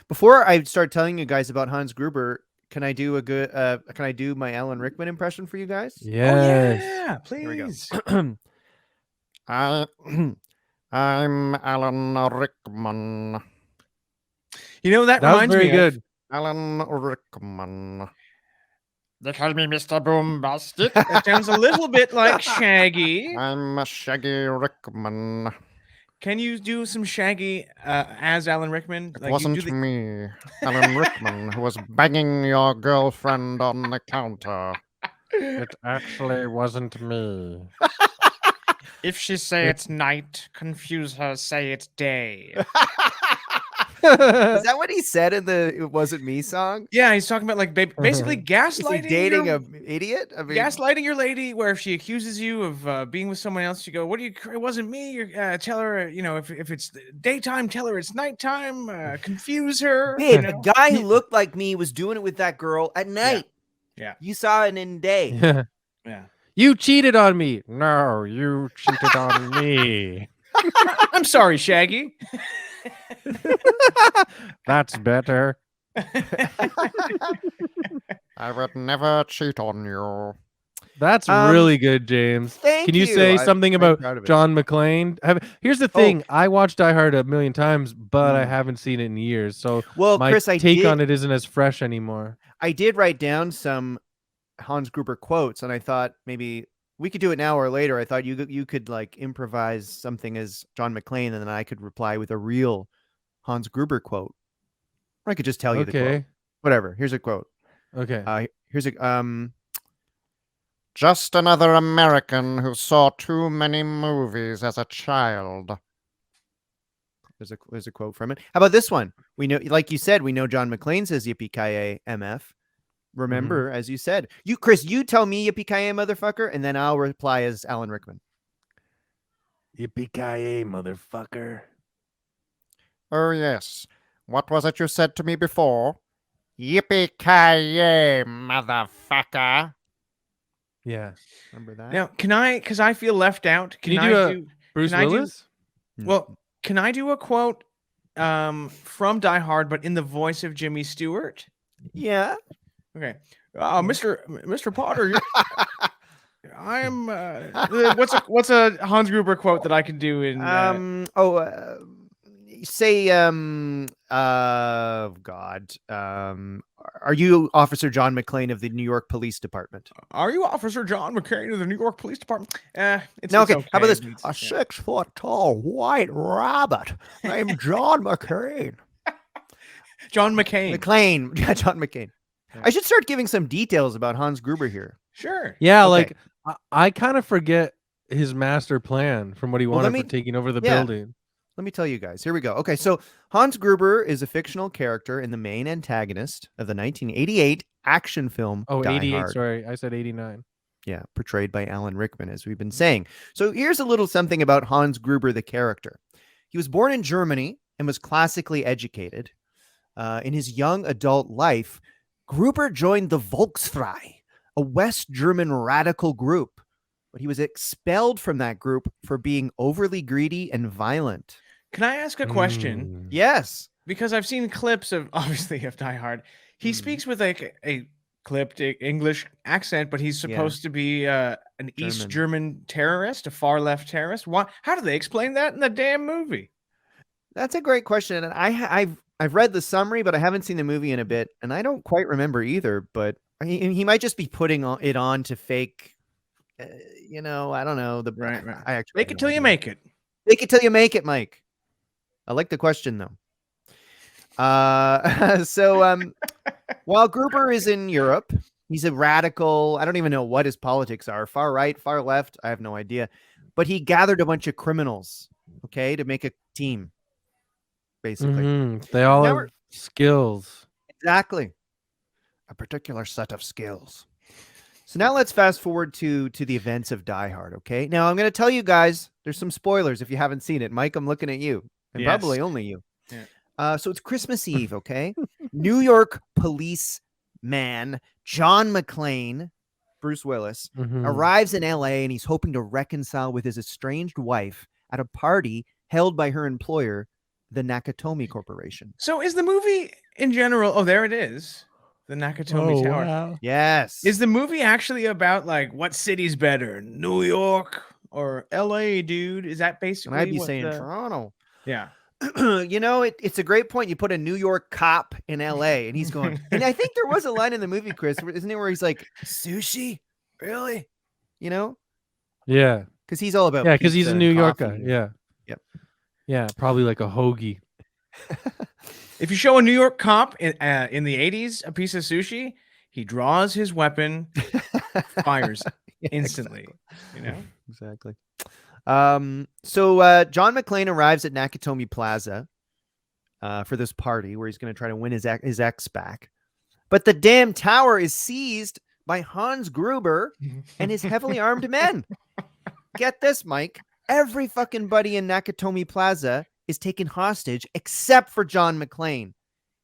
Before I start telling you guys about Hans Gruber, can I do my Alan Rickman impression for you guys? Yes. Oh, yeah, please. Here we go. I'm Alan Rickman. You know, that reminds was very me good. Alan Rickman. They call me Mr. Boombastic. That sounds a little bit like Shaggy. I'm Shaggy Rickman. Can you do some Shaggy as Alan Rickman? It wasn't me, Alan Rickman, who was banging your girlfriend on the counter. It actually wasn't me. If she say it's night, confuse her, say it's day. Is that what he said in the "It Wasn't Me" song? Yeah, he's talking about like basically gaslighting. Is he dating an idiot? I mean, gaslighting your lady, where if she accuses you of being with someone else, you go, "What do you? It wasn't me." You tell her, if it's daytime, tell her it's nighttime. Confuse her. Babe, the guy who looked like me was doing it with that girl at night. Yeah. You saw it in day. Yeah. You cheated on me. No, you cheated on me. I'm sorry, Shaggy. That's better. I would never cheat on you. That's really good, James. Thank Can you you. say I'm something proud about of it. John McClane? Here's the thing. I watched Die Hard a million times, but I haven't seen it in years. So Well, my Chris, take on it isn't as fresh anymore. I did write down some Hans Gruber quotes, and I thought maybe we could do it now or later. I thought you could like improvise something as John McClane, and then I could reply with a real Hans Gruber quote. Or I could just tell you the quote. Whatever. Here's a quote. Okay. Here's a Just another American who saw too many movies as a child. There's a quote from it. How about this one? We know, like you said, we know John McClane says yippee-ki-yay MF. Remember, as you said, Chris, you tell me yippee-ki-yay motherfucker, and then I'll reply as Alan Rickman. Yippee-ki-yay motherfucker. Oh yes. What was it you said to me before? Yippee-ki-yay, motherfucker. Yeah. Remember that? Now, can I? Because I feel left out. Can you do Bruce Willis? Well, can I do a quote from Die Hard, but in the voice of Jimmy Stewart? Yeah. Okay. Mr. Potter, I'm. What's a Hans Gruber quote that I can do in? Say God. Are you Officer John McClane of the New York Police Department? Are you Officer John McClane of the New York Police Department? It's okay. okay. How about this? It's, a 6-foot-tall white rabbit named John McCain. John McCain. McClane. Yeah, John McCain. Yeah. I should start giving some details about Hans Gruber here. Sure. Yeah, like I kind of forget his master plan from what he wanted for taking over the building. Let me tell you guys. Here we go. Okay, so Hans Gruber is a fictional character and the main antagonist of the 1988 action film Die 88, Hard. Sorry. I said 89. Yeah, portrayed by Alan Rickman, as we've been saying. So here's a little something about Hans Gruber, the character. He was born in Germany and was classically educated. In his young adult life, Gruber joined the Volksfrei, a West German radical group, but he was expelled from that group for being overly greedy and violent. Can I ask a question? Yes. Because I've seen clips of, obviously, of Die Hard. He speaks with like a clipped English accent, but he's supposed to be an East German terrorist, a far left terrorist. How do they explain that in the damn movie? That's a great question. And I've read the summary, but I haven't seen the movie in a bit, and I don't quite remember either. But he might just be putting it on to fake. I don't know. Right. I actually make it till you make it. Make it till you make it, Mike. I like the question though. While Gruber is in Europe, he's a radical. I don't even know what his politics are. Far right, far left. I have no idea. But he gathered a bunch of criminals, to make a team. Basically, they all have skills. Exactly, a particular set of skills. So now let's fast forward to the events of Die Hard. Okay, now I'm going to tell you guys there's some spoilers if you haven't seen it. Mike, I'm looking at you, and probably only you. Yeah. So it's Christmas Eve. Okay, New York policeman John McClane, Bruce Willis, arrives in L.A. and he's hoping to reconcile with his estranged wife at a party held by her employer, the Nakatomi Corporation. So is the movie in general? Oh, there it is. The Nakatomi Tower. Wow. Yes. Is the movie actually about like what city's better, New York or LA, dude? Is that basically? And I'd be saying Toronto. Yeah. It's a great point. You put a New York cop in LA and he's going, and I think there was a line in the movie, Chris, isn't it, where he's like, sushi? Really? Yeah. Because he's all about because he's a New Yorker. Coffee. Yeah. Yep. Yeah, probably like a hoagie. If you show a New York cop in the 80s a piece of sushi, he draws his weapon, fires instantly. Exactly. So John McClane arrives at Nakatomi Plaza for this party where he's going to try to win his ex back. But the damn tower is seized by Hans Gruber and his heavily armed men. Get this, Mike. Every fucking buddy in Nakatomi Plaza is taken hostage except for John McClane.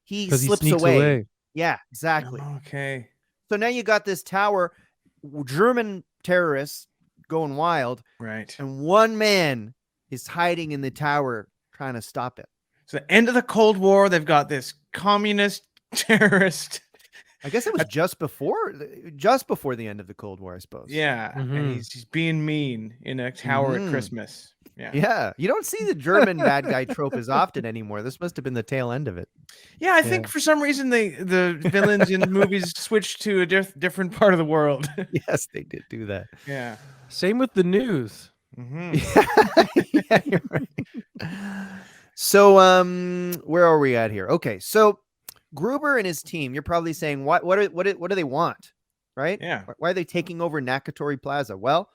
He slips away. Yeah, exactly. Okay. So now you got this tower, German terrorists going wild. Right. And one man is hiding in the tower trying to stop it. So the end of the Cold War, they've got this communist terrorist I guess it was just before the end of the Cold War, I suppose. Yeah, and he's being mean in a tower at Christmas. Yeah. You don't see the German bad guy trope as often anymore. This must have been the tail end of it. Yeah, I think for some reason the villains in movies switched to a different part of the world. Yes, they did do that. Yeah. Same with the news. Yeah, you're right. So, where are we at here? Okay, so Gruber and his team. You're probably saying, what do they want, right? Yeah. Why are they taking over Nakatori Plaza? Well,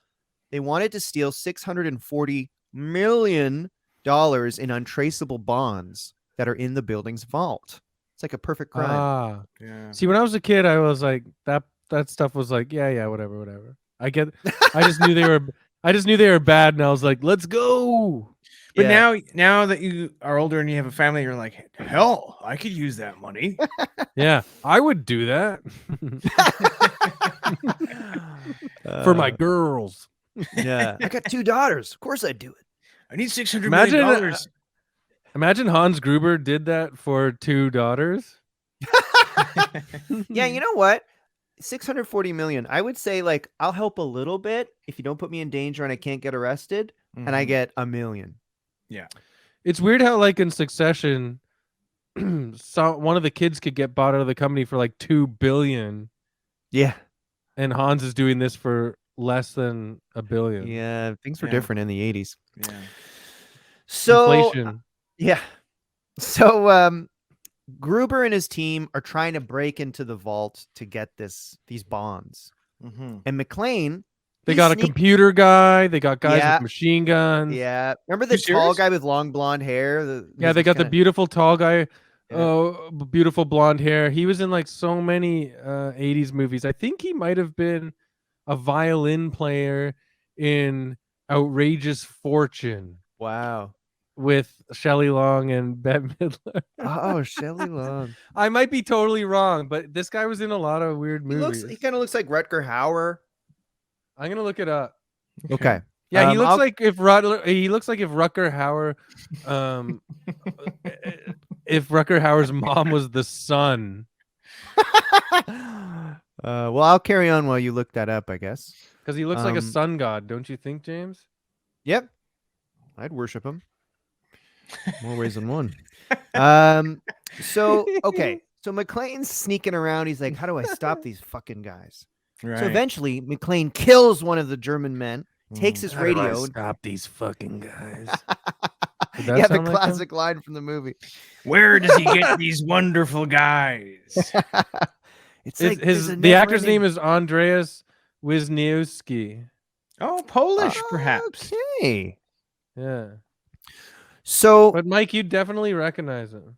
they wanted to steal $640 million in untraceable bonds that are in the building's vault. It's like a perfect crime. Yeah. See, when I was a kid, I was like that stuff was like, yeah, whatever. I just knew they were bad, and I was like, let's go. But now that you are older and you have a family, you're like, hell, I could use that money. Yeah, I would do that for my girls. Yeah, I got 2 daughters. Of course I'd do it. I need $600 million. Imagine Hans Gruber did that for 2 daughters. Yeah, you know what? 640 million. I would say, like, I'll help a little bit if you don't put me in danger and I can't get arrested, and I get $1 million. Yeah. It's weird how, like, in Succession, one of the kids could get bought out of the company for like $2 billion. Yeah. And Hans is doing this for less than $1 billion. Yeah, things were different in the 80s. Yeah. So inflation. Yeah. So Gruber and his team are trying to break into the vault to get these bonds. And McClane, they got a computer guy. They got guys with machine guns. Yeah. Remember the tall guy with long blonde hair? They got the beautiful tall guy. Beautiful blonde hair. He was in like so many 80s movies. I think he might have been a violin player in Outrageous Fortune. Wow. With Shelley Long and Bette Midler. Oh, Shelley Long. I might be totally wrong, but this guy was in a lot of weird movies. He kind of looks like Rutger Hauer. I'm gonna look it up. Okay. Yeah, he looks like if Rutger Hauer, if Rutger Hauer's mom was the son. Well, I'll carry on while you look that up, I guess. Because he looks like a sun god, don't you think, James? Yep. I'd worship him. More ways than one. So McClane's sneaking around. He's like, how do I stop these fucking guys? Right. So eventually McClane kills one of the German men, takes his radio. Stop these fucking guys. Yeah, the classic line from the movie. Where does he get these wonderful guys? It's like the actor's name is Andreas Wisniewski. Oh, Polish, perhaps. Okay. Yeah. So, but Mike, you definitely recognize him.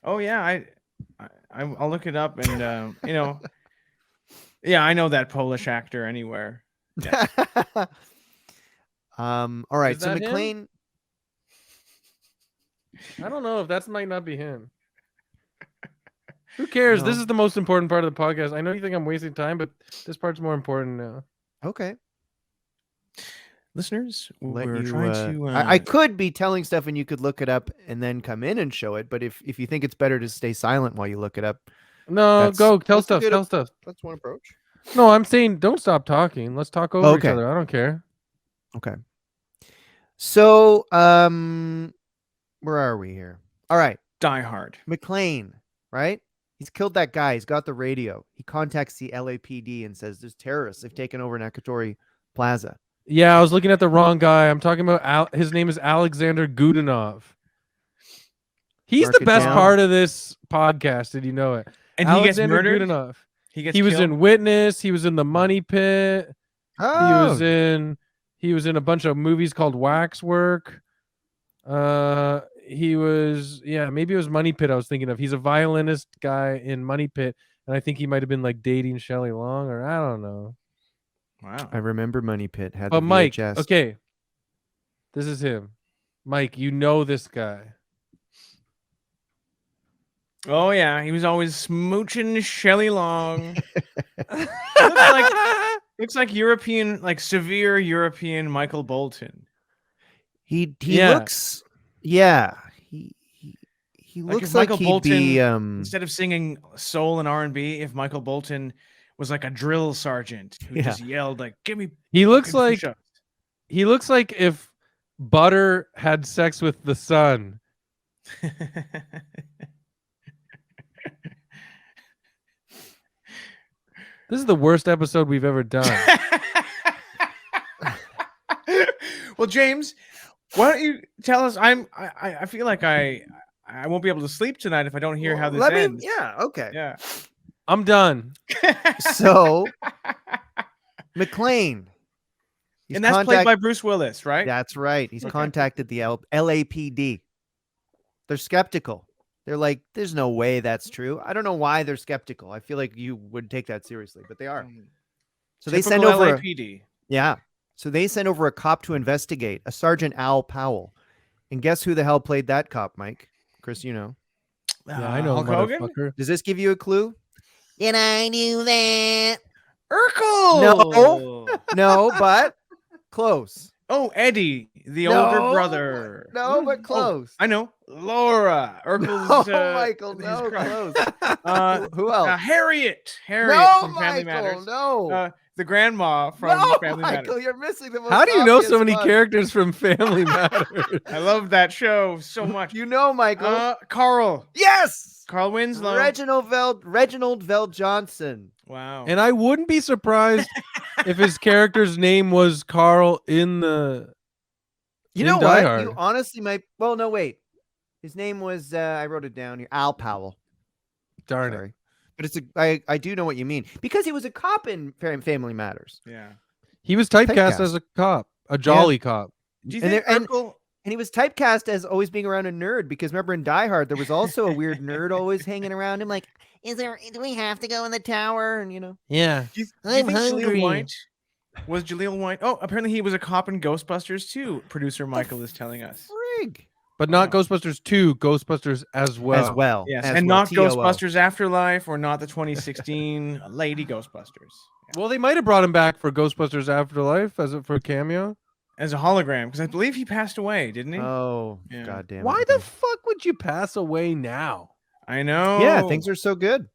Oh yeah, I'll look it up, and yeah, I know that Polish actor anywhere. Yeah. All right, so McClane. Him? I don't know if that might not be him. Who cares? No. This is the most important part of the podcast. I know you think I'm wasting time, but this part's more important now. Okay. Listeners, we're trying to. I could be telling stuff and you could look it up and then come in and show it. But if you think it's better to stay silent while you look it up, no, go tell stuff. Tell stuff. That's one approach. No, I'm saying don't stop talking. Let's talk over each other. I don't care. Okay. So, where are we here? All right. Die Hard. McClane, right? He's killed that guy. He's got the radio. He contacts the LAPD and says there's terrorists. They've taken over Nakatori Plaza. Yeah, I was looking at the wrong guy. I'm talking about his name is Alexander Gudinov. He's the best part of this podcast. Did you know it? And Alexander he gets murdered. Gudinov. He was in Witness. He was in The Money Pit. Oh. He was in a bunch of movies called Waxwork. He was maybe it was Money Pit I was thinking of. He's a violinist guy in Money Pit, and I think he might have been like dating Shelley Long, or I don't know. Wow. I remember Money Pit had but the Mike, VHS. Okay. This is him. Mike, you know this guy. Oh yeah, he was always smooching Shelley Long. looks like European, like severe European Michael Bolton. He looks, yeah. He Like looks if like Michael he'd Bolton, be instead of singing soul and R&B, if Michael Bolton was like a drill sergeant who just yelled like, "Give me." He looks fucking like push-ups." he looks like if butter had sex with the sun. This is the worst episode we've ever done. Well, James, why don't you tell us? I feel like I won't be able to sleep tonight if I don't hear how this ends. Yeah, okay. Yeah. I'm done. So McClane. he's And that's played by Bruce Willis, right? That's right. He's Okay. contacted the LAPD. They're skeptical. They're like, there's no way that's true. I don't know why they're skeptical. I feel like you would take that seriously, but they are. So they send Typical over LAPD. Yeah. So they send over a cop to investigate, a Sergeant Al Powell. And guess who the hell played that cop, Mike? Chris, you know. Yeah, I know, Hulk Hogan? motherfucker. Does this give you a clue? Did I do that? Urkel. No, but close. Oh, Eddie, the No, older brother. No, but Oh, close. I know. Laura. Urkel's. Michael, his no, crush. close. Who else? Harriet. Harriet No, from Family Michael, Matters. no. The grandma from No, Family Michael, Matters. you're missing the most How do you know obvious so many one. characters from Family Matters? I love that show so much. You know, Michael. Carl. Yes! Carl Winslow. Reginald Vell Johnson. Wow. And I wouldn't be surprised if his character's name was Carl in the. You in know Die what? Hard. You honestly might. Well, no, wait. His name was. I wrote it down here. Al Powell. Darn Sorry. it. But it's I do know what you mean because he was a cop in Family Matters. Yeah. He was typecast as a cop, a jolly cop. Do you And think there- and- Urkel? And he was typecast as always being around a nerd because remember in Die Hard there was also a weird nerd always hanging around him like, do we have to go in the tower? And you know. Yeah. Do you I'm think hungry. Jaleel White was Jaleel White? Oh, apparently he was a cop in Ghostbusters too. Producer Michael is telling us. Frig. But not Wow. Ghostbusters 2, Ghostbusters as well. As well. Yes, as and well, not TOO. Ghostbusters Afterlife or not the 2016 Lady Ghostbusters. Well, they might have brought him back for Ghostbusters Afterlife for a cameo. As a hologram, because I believe he passed away, didn't he? Oh, Yeah. God damn it. Why the fuck would you pass away now? I know. Yeah, things are so good.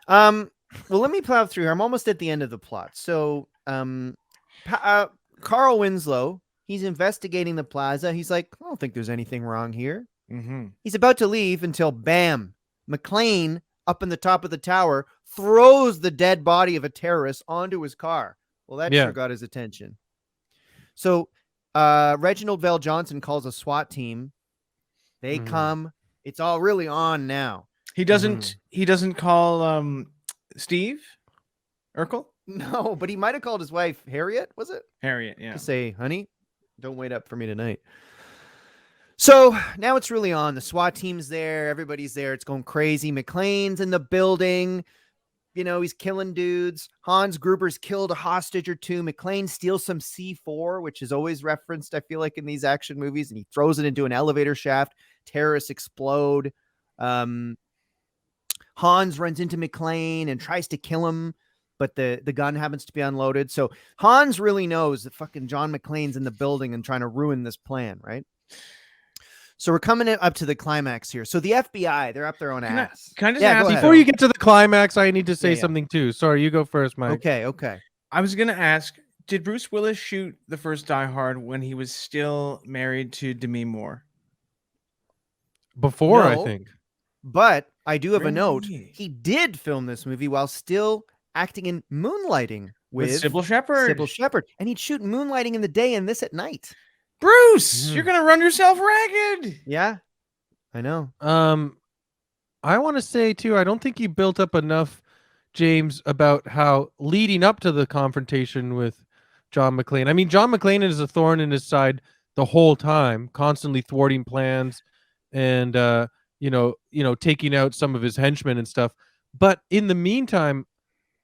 Well, let me plow through here. I'm almost at the end of the plot. So, Carl Winslow, he's investigating the plaza. He's like, I don't think there's anything wrong here. Mm-hmm. He's about to leave until bam, McClane up in the top of the tower throws the dead body of a terrorist onto his car. Well, that Yeah. sure got his attention. So, Reginald Vell Johnson calls a SWAT team. They Mhm. come. It's all really on now. He doesn't. He doesn't call Steve Urkel. No, but he might have called his wife Harriet, was it? Harriet. Yeah. To say, honey, don't wait up for me tonight. So now it's really on. The SWAT team's there. Everybody's there. It's going crazy. McClane's in the building. You know, he's killing dudes. Hans Gruber's killed a hostage or two. McClane steals some C4, which is always referenced, I feel like, in these action movies, and he throws it into an elevator shaft. Terrorists explode. Hans runs into McClane and tries to kill him, but the gun happens to be unloaded. So Hans really knows that fucking John McClane's in the building and trying to ruin this plan, right? So we're coming up to the climax here. So the FBI, they're up their own ass. Can I just Yeah, ask go ahead. Before you get to the climax, I need to say Yeah. something too. Sorry, you go first, Mike. Okay. I was gonna ask, did Bruce Willis shoot the first Die Hard when he was still married to Demi Moore? Before, I No. think. But I do have a note. Really? He did film this movie while still acting in Moonlighting With with Sybil Shepherd. Sybil Shepherd. And he'd shoot Moonlighting in the day and this at night. Bruce, Mhm. you're gonna run yourself ragged. Yeah, I know. I want to say too, I don't think you built up enough, James, about how leading up to the confrontation with John McClane. I mean, John McClane is a thorn in his side the whole time, constantly thwarting plans and taking out some of his henchmen and stuff. But in the meantime,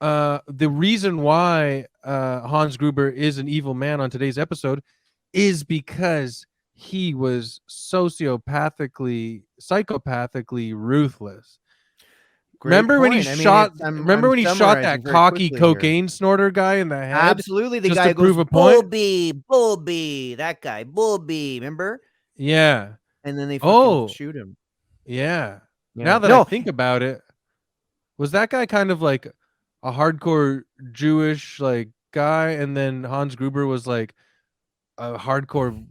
the reason why Hans Gruber is an evil man on today's episode is because he was psychopathically ruthless. Great Remember when he point. I mean, shot? it's- I'm- remember I'm when he shot summarizing that very cocky quickly here. cocaine snorter guy in the head? Absolutely. The just guy to goes, prove a point? Bulby, that guy, Bulby, remember? Yeah. And then they fucking Oh. shoot him. Yeah. Yeah. Now that I No, think about it, was that guy kind of like a hardcore Jewish like guy, and then Hans Gruber was like a hardcore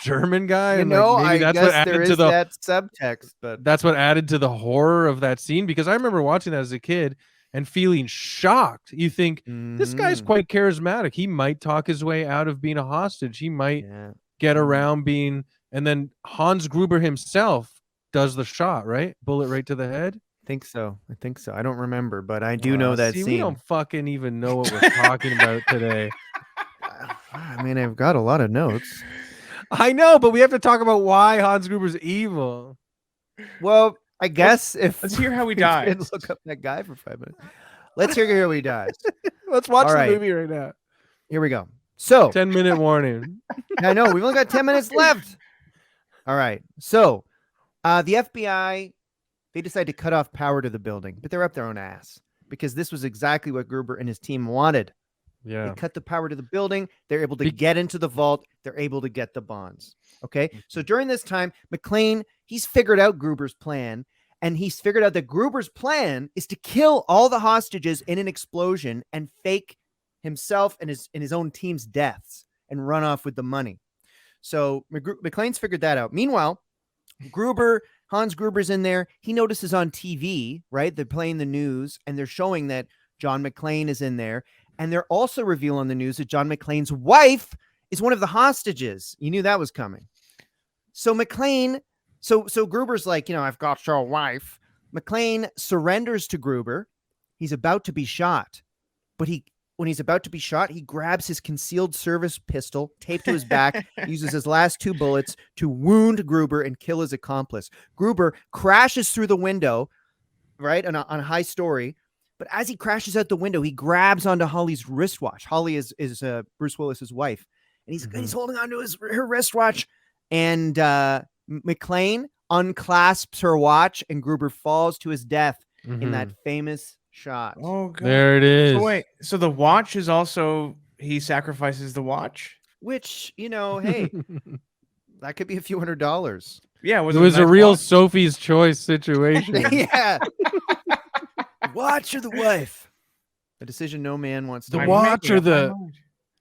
German guy, and like maybe I that's what guess there added to is the that subtext, but that's what added to the horror of that scene, because I remember watching that as a kid and feeling shocked. You think this guy's Mhm. quite charismatic. He might talk his way out of being a hostage. He might Yeah. get around being, and then Hans Gruber himself does the shot, right? Bullet right to the head. I think so. I don't remember, but I do know that See, scene. we don't fucking even know what we're talking about today. I mean, I've got a lot of notes. I know, but we have to talk about why Hans Gruber's evil. Well, I guess let's hear how he we dies. did look up that guy for 5 minutes. Let's hear how he dies. Let's watch All the right. movie right now. Here we go. So 10-minute warning. I know we've only got 10 minutes left. All right. So the FBI, they decide to cut off power to the building, but they're up their own ass because this was exactly what Gruber and his team wanted. Yeah. They cut the power to the building. They're able to get into the vault. They're able to get the bonds. Okay. So during this time, McClane, he's figured out Gruber's plan, and he's figured out that Gruber's plan is to kill all the hostages in an explosion and fake himself and his own team's deaths and run off with the money. So McClane's figured that out. Meanwhile, Hans Gruber's in there. He notices on TV, right? They're playing the news and they're showing that John McClane is in there. And they're also reveal on the news that John McClane's wife is one of the hostages. You knew that was coming. So McClane, so Gruber's like, I've got your wife. McClane surrenders to Gruber. He's about to be shot, but when he's about to be shot, he grabs his concealed service pistol taped to his back, uses his last 2 bullets to wound Gruber and kill his accomplice. Gruber crashes through the window, right, on a high story. But as he crashes out the window, he grabs onto Holly's wristwatch. Holly is Bruce Willis's wife, and he's holding onto her wristwatch. And McClane unclasps her watch, and Gruber falls to his death in that famous shot. Oh, God. There it is. So wait, so the watch is also, he sacrifices the watch? Which, hey, that could be a few $100s. Yeah, It was a nice real watch? Sophie's Choice situation. Yeah. Watch or the wife? A decision no man wants to The make. watch or the. mind.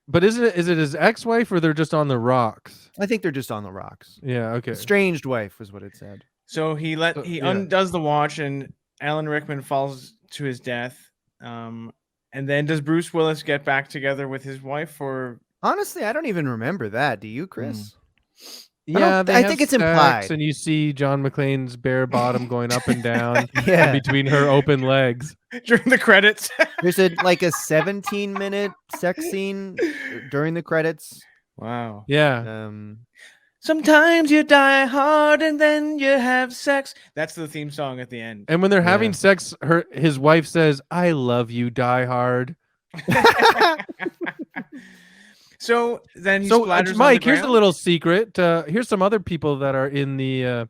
But is it his ex-wife, or they're just on the rocks? I think they're just on the rocks. Yeah. Okay. Estranged wife was what it said. So he yeah. undoes the watch, and Alan Rickman falls to his death. And then does Bruce Willis get back together with his wife, or Honestly, I don't even remember that. Do you, Chris? Yeah, I think it's implied. and you see John McClane's bare bottom going up and down Yeah. between her open legs. during the credits? There's a 17-minute sex scene during the credits. Wow. Yeah. Sometimes you die hard and then you have sex. That's the theme song at the end. And when they're having Yeah. sex, his wife says, "I love you, Die Hard." So then he So splatters on Mike, the here's a ground? little secret. Here's some other people that are in the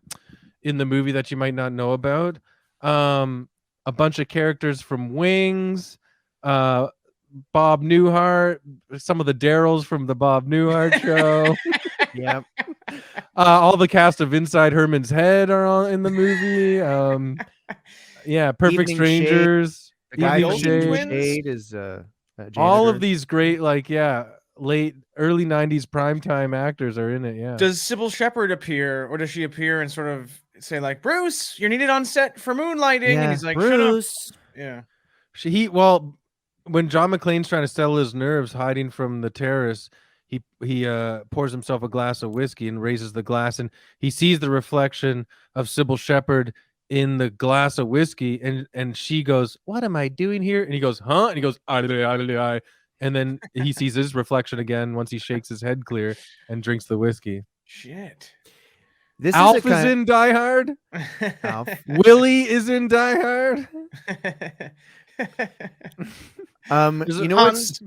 movie that you might not know about. A bunch of characters from Wings, Bob Newhart, some of the Daryls from the Bob Newhart show. Yep. All the cast of Inside Herman's Head are all in the movie. Yeah, Perfect Evening Shade. Strangers. The guy Evening from Shade. Twins? Shade is All of janitor. these great, early 90s primetime actors are in it. Yeah. Does Sybil Shepherd appear, or does she appear and sort of say like, "Bruce, you're neaded on set for moonlighting," and he's like, Bruce. "Shut up." Yeah. When John McClane's trying to settle his nerves hiding from the terrorists, he pours himself a glass of whiskey and raises the glass, and he sees the reflection of Sybil Shepherd in the glass of whiskey, and she goes, "What am I doing here?" And he goes, "Huh?" And he goes, "I." And then he sees his reflection again once he shakes his head clear and drinks the whiskey. Shit. This Alf is, is in Die Hard. Alf. Willie is in Die Hard. You know what's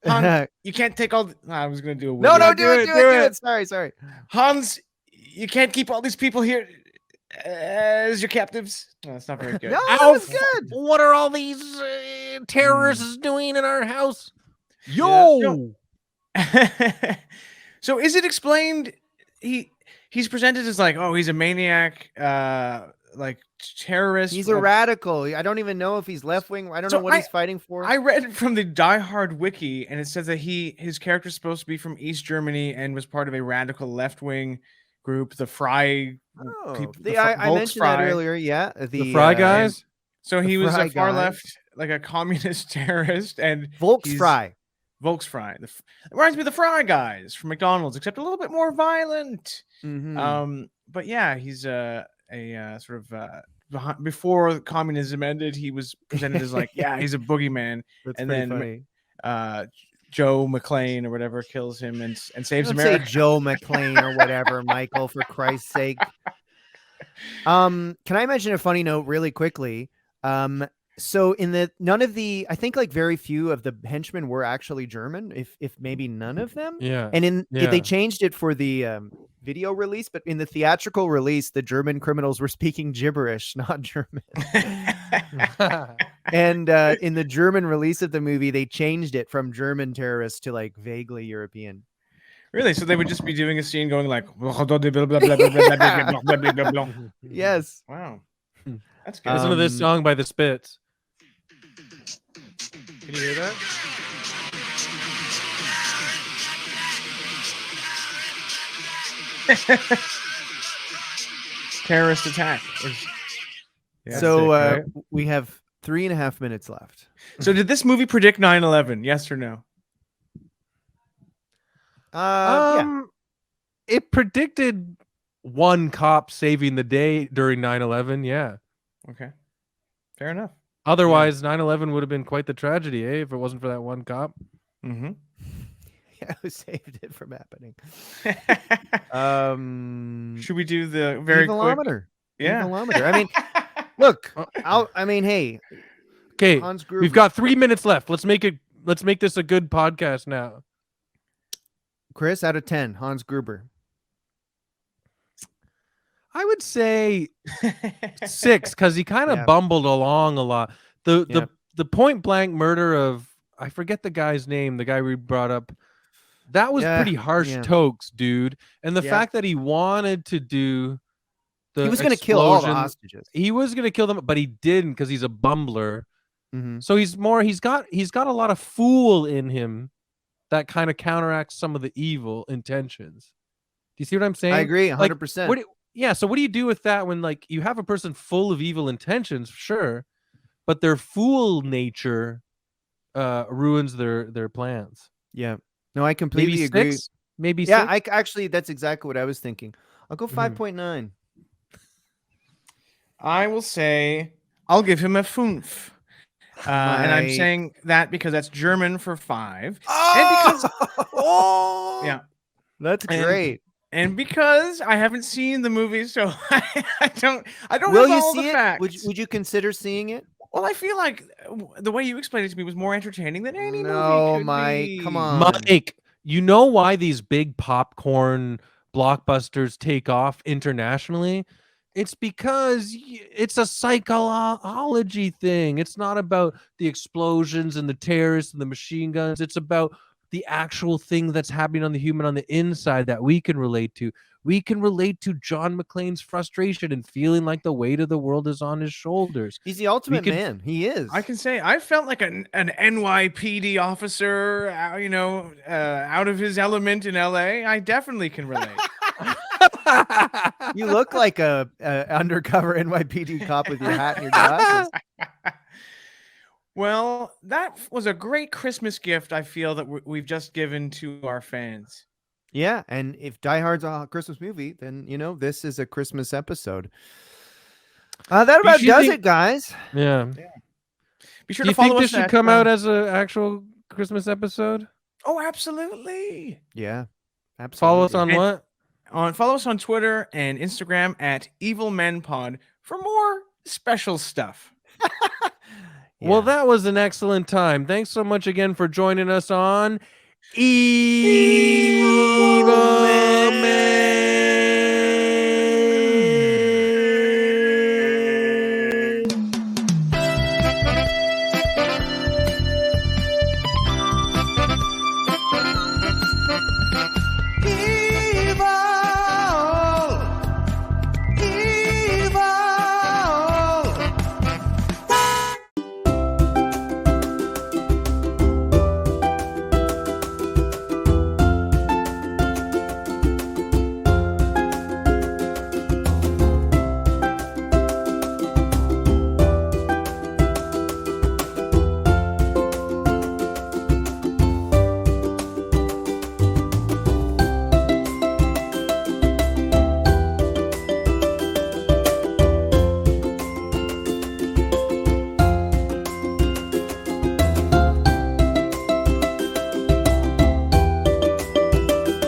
Hans, you can't take all. I was gonna do a No, Willie. do it. Sorry. Hans, you can't keep all these people here as your captives. No, that's not very good. No, that was good. What are all these terrorists doing in our house? Yo. So is it explained? He's presented as like, oh, he's a maniac. like terrorist. He's a radical. I don't even know if he's left wing. I don't know what he's fighting for. I read it from the Die Hard wiki, and it says that his character is supposed to be from East Germany and was part of a radical left wing group, the Fry. I mentioned that earlier. Yeah, the Fry guys. So he was a far left, like a communist terrorist, and Volksfrei. It reminds me of the Fry guys from McDonald's, except a little bit more violent. Mm-hmm. But yeah, he's a sort of before communism ended, he was presented as like, yeah, he's a boogeyman. That's and pretty then funny. Joe McClane or whatever kills him and saves Don't America. say Joe McClane or whatever, Michael, for Christ's sake. Can I mention a funny note really quickly? So I think like very few of the henchmen were actually German, if maybe none of them. Yeah. And they changed it for the video release, but in the theatrical release, the German criminals were speaking gibberish, not German. And in the German release of the movie, they changed it from German terrorists to like vaguely European. Really? So they would just be doing a scene going like, yes. Wow. That's good. Listen to this song by the Spits. Can you hear that? Terrorist attack. So we have 3.5 minutes left. So did this movie predict 9/11? Yes or no? Yeah. It predicted one cop saving the day during 9/11. Yeah. Okay. Fair enough. Otherwise, 9/11 would have been quite the tragedy, if it wasn't for that one cop. Mm-hmm. Yeah, who saved it from happening? Should we do the very quick? Yeah. Evilometer. I mean, look. Hey. Okay. Hans Gruber. We've got 3 minutes left. Let's make this a good podcast now. Chris, out of 10, Hans Gruber. I would say 6 because he kind of bumbled along a lot. The point blank murder of, I forget the guy's name, the guy we brought up. That was pretty harsh tokes, dude. And the fact that he wanted to do he was going to kill all the hostages. He was going to kill them, but he didn't because he's a bumbler. Mm-hmm. So he's got a lot of fool in him that kind of counteracts some of the evil intentions. Do you see what I'm saying? I agree 100%. Like, so what do you do with that when like you have a person full of evil intentions, sure, but their fool nature ruins their plans? Yeah. No, I completely agree. Maybe yeah, 6? Actually that's exactly what I was thinking. I'll go 5.9. I will say I'll give him a 5. And I'm saying that because that's German for 5. Oh! And because, that's great. And because I haven't seen the movie, so I don't Will know you all see the it? facts. Would you consider seeing it? Well, I feel like the way you explained it to me was more entertaining than any movie. No, Mike, come on. Mike, you know why these big popcorn blockbusters take off internationally? It's because it's a psychology thing. It's not about the explosions and the terrorists and the machine guns. It's about the actual thing that's happening on the inside that we can relate to. We can relate to John McClane's frustration and feeling like the weight of the world is on his shoulders. He's the ultimate man. He is. I can say I felt like an NYPD officer, out of his element in LA. I definitely can relate. You look like a undercover NYPD cop with your hat and your glasses. Well, that was a great Christmas gift, I feel, that we've just given to our fans. Yeah, and if Die Hard's a Christmas movie, then, this is a Christmas episode. That about does it, guys. Yeah. Be sure Do to you follow think us this should come out as an actual Christmas episode? Oh, absolutely. Yeah, absolutely. Follow us on what? Follow us on Twitter and Instagram at EvilMenPod for more special stuff. Yeah. Well, that was an excellent time. Thanks so much again for joining us on Evil Man.